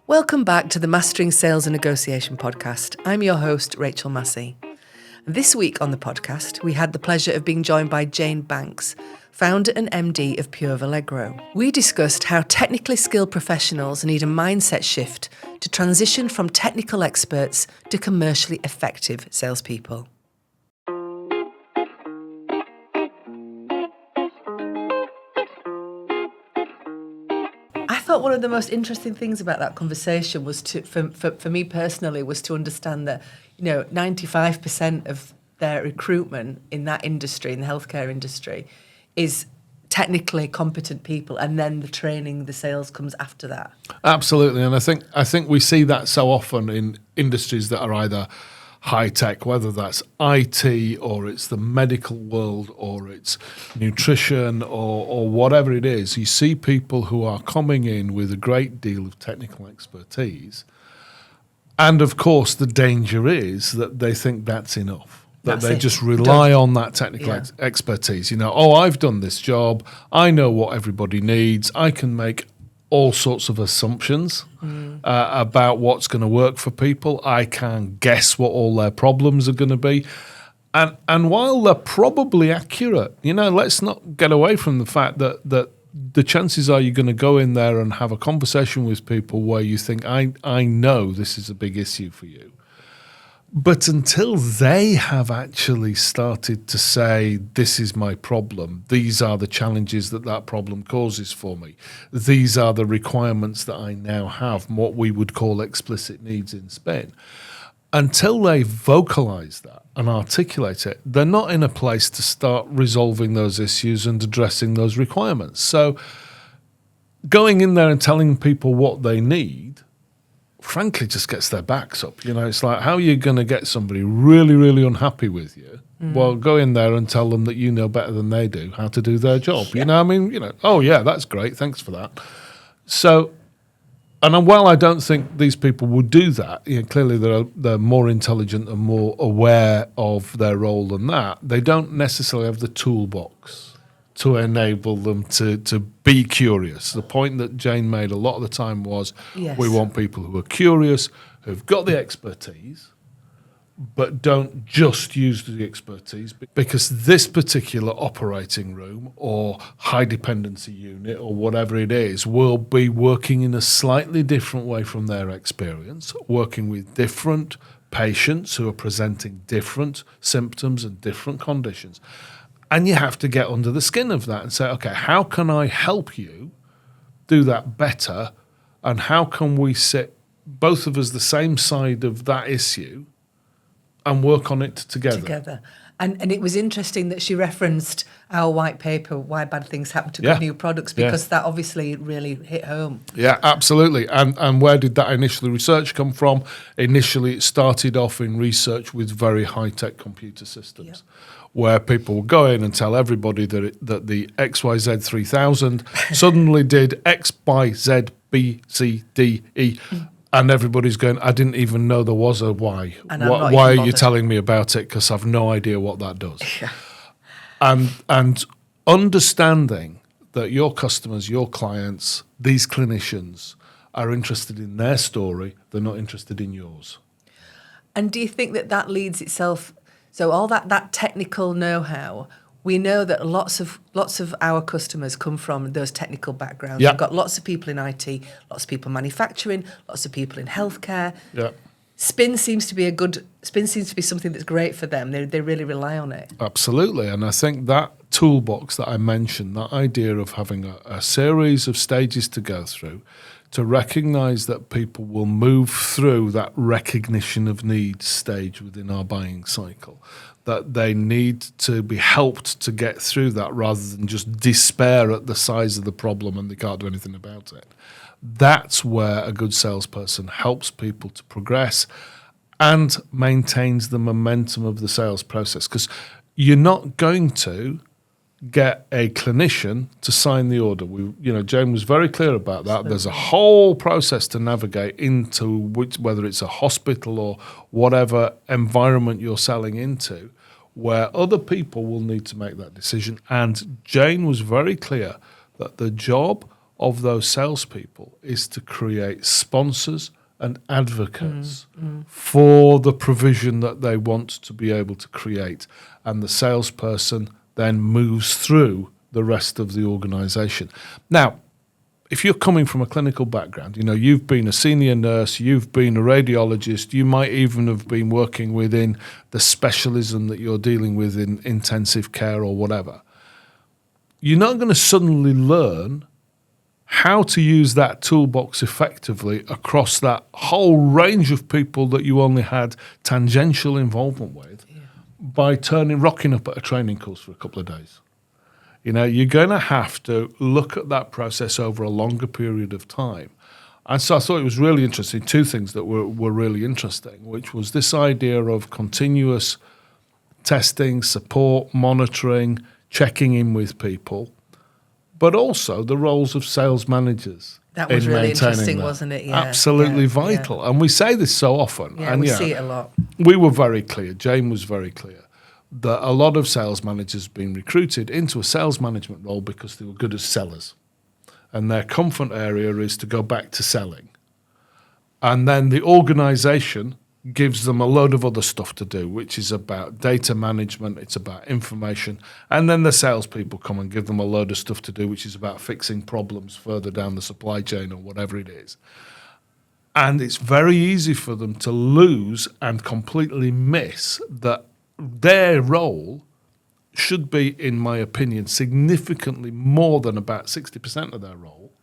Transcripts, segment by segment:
Welcome back to the Mastering Sales and Negotiation podcast. I'm your host, Rachel Massey. This week on the podcast, we had the pleasure of being joined by Jane Banks, founder and MD of Pure Valegro. We discussed how technically skilled professionals need a mindset shift to transition from technical experts to commercially effective salespeople. I thought one of the most interesting things about that conversation was for me personally, was to understand that, 95% of their recruitment in that industry, in the healthcare industry, is technically competent people, and then the training, the sales comes after that. Absolutely, and I think we see that so often in industries that are either high tech, whether that's IT or it's the medical world or it's nutrition or whatever it is. You see people who are coming in with a great deal of technical expertise, and of course the danger is that they think that's enough. That they just rely on that technical expertise. I've done this job. I know what everybody needs. I can make all sorts of assumptions about what's going to work for people. I can guess what all their problems are going to be. And while they're probably accurate, let's not get away from the fact that the chances are you're going to go in there and have a conversation with people where you think, I know this is a big issue for you. But until they have actually started to say, this is my problem, these are the challenges that problem causes for me, these are the requirements that I now have, what we would call explicit needs in Spain, until they vocalize that and articulate it, they're not in a place to start resolving those issues and addressing those requirements. So going in there and telling people what they need, frankly, just gets their backs up. It's like, how are you going to get somebody really, really unhappy with you? Well, go in there and tell them that you know better than they do how to do their job. Yeah. Oh yeah, that's great. Thanks for that. So, and while I don't think these people would do that, clearly they're more intelligent and more aware of their role than that. They don't necessarily have the toolbox to enable them to be curious. The point that Jane made a lot of the time was, we want people who are curious, who've got the expertise, but don't just use the expertise, because this particular operating room or high dependency unit or whatever it is will be working in a slightly different way from their experience, working with different patients who are presenting different symptoms and different conditions. And you have to get under the skin of that and say, okay, how can I help you do that better? And how can we sit both of us the same side of that issue and work on it together? And it was interesting that she referenced our white paper, Why Bad Things Happen to Good New Products, because that obviously really hit home. Yeah, absolutely. And where did that initial research come from? Initially, it started off in research with very high-tech computer systems, where people will go in and tell everybody that the XYZ 3000 suddenly did X, Y, Z, B, C, D, E, and everybody's going, I didn't even know there was a Y. Why are you telling me about it? Because I've no idea what that does. And understanding that your customers, your clients, these clinicians are interested in their story, they're not interested in yours. And do you think that leads itself... So all that technical know-how, we know that lots of our customers come from those technical backgrounds. We've got lots of people in IT, lots of people in manufacturing, lots of people in healthcare. Spin seems to be something that's great for them. They really rely on it. Absolutely, and I think that toolbox that I mentioned, that idea of having a series of stages to go through, to recognise that people will move through that recognition of needs stage within our buying cycle, that they need to be helped to get through that rather than just despair at the size of the problem and they can't do anything about it. That's where a good salesperson helps people to progress and maintains the momentum of the sales process, because you're not going to get a clinician to sign the order. Jane was very clear about that. There's a whole process to navigate into whether it's a hospital or whatever environment you're selling into, where other people will need to make that decision. And Jane was very clear that the job of those salespeople is to create sponsors and advocates for the provision that they want to be able to create. And the salesperson then moves through the rest of the organization. Now, if you're coming from a clinical background, you've been a senior nurse, you've been a radiologist, you might even have been working within the specialism that you're dealing with in intensive care or whatever. You're not going to suddenly learn how to use that toolbox effectively across that whole range of people that you only had tangential involvement with by rocking up at a training course for a couple of days. You're going to have to look at that process over a longer period of time. And so I thought it was really interesting, two things that were really interesting, which was this idea of continuous testing, support, monitoring, checking in with people, but also the roles of sales managers. That was really interesting, wasn't it? Yeah, absolutely vital. Yeah. And we say this so often. Yeah, we see it a lot. We were very clear, Jane was very clear, that a lot of sales managers have been recruited into a sales management role because they were good as sellers. And their comfort area is to go back to selling. And then the organization gives them a load of other stuff to do, which is about data management, it's about information. And then the salespeople come and give them a load of stuff to do, which is about fixing problems further down the supply chain or whatever it is. And it's very easy for them to lose and completely miss that their role should be, in my opinion, significantly more than about 60% of their role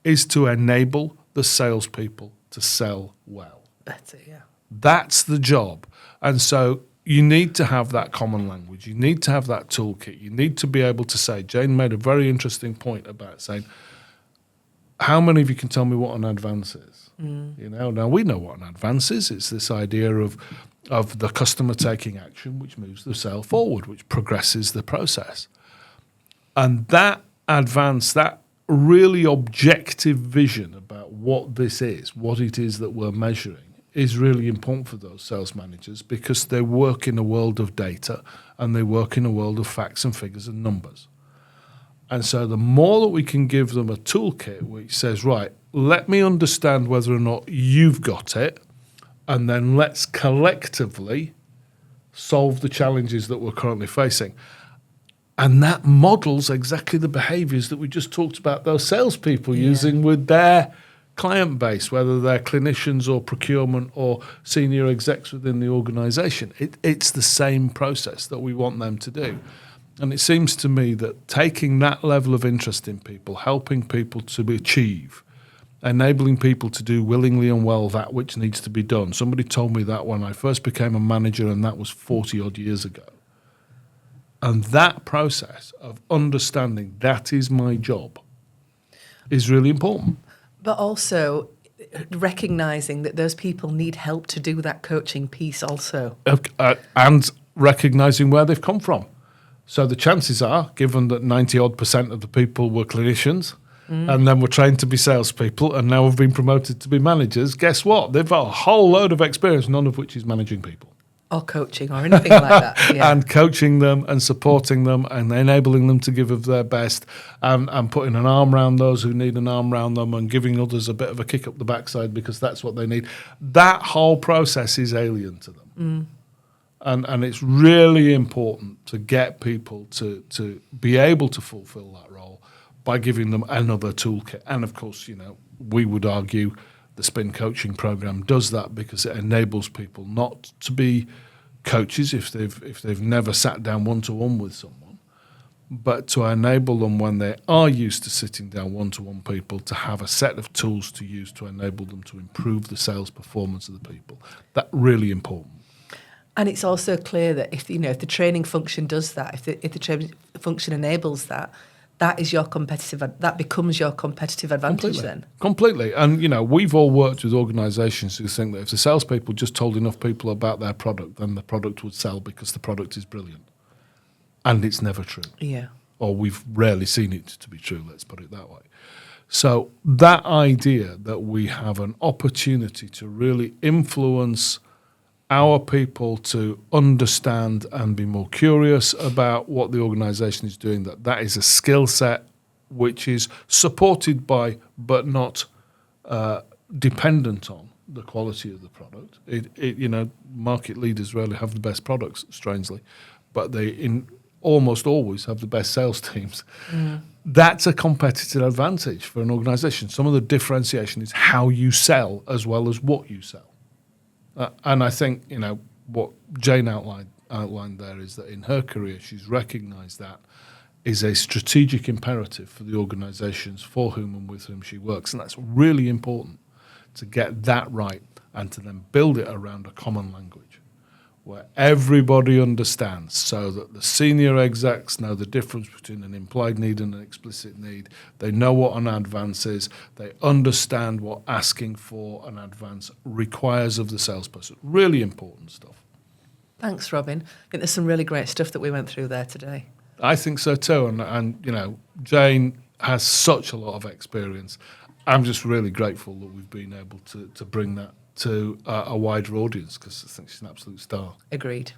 is to enable the salespeople to sell well. Better, yeah. That's the job. And so you need to have that common language. You need to have that toolkit. You need to be able to say, Jane made a very interesting point about saying, how many of you can tell me what an advance is? Now we know what an advance is. It's this idea of the customer taking action, which moves the sale forward, which progresses the process. And that advance, that really objective vision about what this is, what it is that we're measuring, is really important for those sales managers because they work in a world of data and they work in a world of facts and figures and numbers. And so the more that we can give them a toolkit which says, right, let me understand whether or not you've got it, and then let's collectively solve the challenges that we're currently facing. And that models exactly the behaviors that we just talked about those salespeople using with their client base, whether they're clinicians or procurement or senior execs within the organization. It's the same process that we want them to do. And it seems to me that taking that level of interest in people, helping people to achieve, enabling people to do willingly and well that which needs to be done. Somebody told me that when I first became a manager, and that was 40 odd years ago. And that process of understanding that is my job is really important. But also recognizing that those people need help to do that coaching piece also. And recognizing where they've come from. So the chances are, given that 90-odd% of the people were clinicians, and then were trained to be salespeople, and now have been promoted to be managers, guess what? They've got a whole load of experience, none of which is managing people. Or coaching or anything like that. Yeah. And coaching them and supporting them and enabling them to give of their best and putting an arm around those who need an arm around them and giving others a bit of a kick up the backside because that's what they need. That whole process is alien to them. And it's really important to get people to be able to fulfill that role by giving them another toolkit. And of course, we would argue the Spin Coaching Program does that because it enables people not to be coaches if they've never sat down one-to-one with someone, but to enable them when they are used to sitting down one-to-one people to have a set of tools to use to enable them to improve the sales performance of the people. That's really important. And it's also clear that if the training function does that, if the training function enables that, that becomes your competitive advantage then. Completely. And, we've all worked with organisations who think that if the salespeople just told enough people about their product, then the product would sell because the product is brilliant. And it's never true. Yeah. Or we've rarely seen it to be true, let's put it that way. So that idea that we have an opportunity to really influence our people to understand and be more curious about what the organisation is doing, that is a skill set which is supported by but not dependent on the quality of the product. Market leaders rarely have the best products, strangely, but they almost always have the best sales teams. That's a competitive advantage for an organisation. Some of the differentiation is how you sell as well as what you sell. And I think, what Jane outlined there is that in her career, she's recognised that is a strategic imperative for the organisations for whom and with whom she works. And that's really important to get that right and to then build it around a common language where everybody understands, so that the senior execs know the difference between an implied need and an explicit need. They know what an advance is. They understand what asking for an advance requires of the salesperson. Really important stuff. Thanks, Robin. I think there's some really great stuff that we went through there today. I think so too. And Jane has such a lot of experience. I'm just really grateful that we've been able to bring that to a wider audience, because I think she's an absolute star. Agreed.